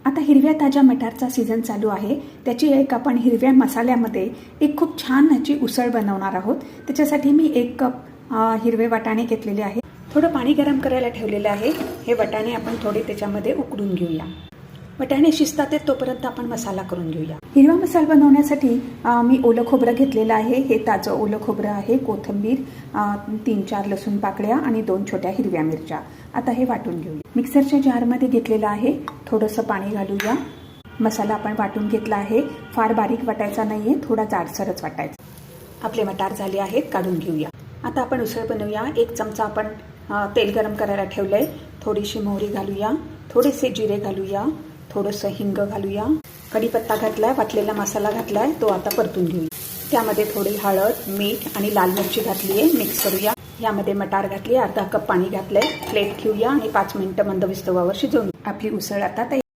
आता हिरव्या ताज्या मटारचा सीझन चालू आहे. त्याची एक आपण हिरव्या मसाल्यामध्ये एक खूप छान ह्याची उसळ बनवणार आहोत. त्याच्यासाठी मी 1 कप हिरवे वाटाणे घेतलेले आहे. थोडं पाणी गरम करायला ठेवलेलं आहे. हे वाटाणे आपण थोडे त्याच्यामध्ये उकडून घेऊया. वाटाणे शिजतात आहेत तोपर्यंत आपण मसाला करून घेऊया. हिरवा मसाला बनवण्यासाठी मी ओलं खोबरं घेतलेलं आहे. हे ताजं ओलं खोबरं आहे. कोथिंबीर, 3-4 लसूण पाकळ्या आणि 2 छोट्या हिरव्या मिरच्या. आता हे वाटून घेऊया. मिक्सरच्या जारमध्ये घेतलेलं आहे. थोडंसं पाणी घालूया. मसाला आपण वाटून घेतला आहे. फार बारीक वाटायचा नाहीये, थोडा जाडसरच वाटायचा. आपले मटार झाले आहेत, काढून घेऊया. आता आपण उसळ बनवूया. 1 चमचा आपण तेल गरम करायला ठेवलंय. थोडीशी मोहरी घालूया. थोडेसे जिरे घालूया. थोडंसं हिंग घालूया. कढीपत्ता घातलाय, वाटलेला मसाला घातलाय, तो आता परतून घेऊया. त्यामध्ये थोडी हळद, मीठ आणि लाल मिरची घातली आहे. मिक्स करूया. यामध्ये मटार घातली, अर्धा कप पाणी घातलंय. प्लेट ठेवूया आणि 5 मिनिटं मंद विस्तवावर शिजवून आपली उसळ आता तयार.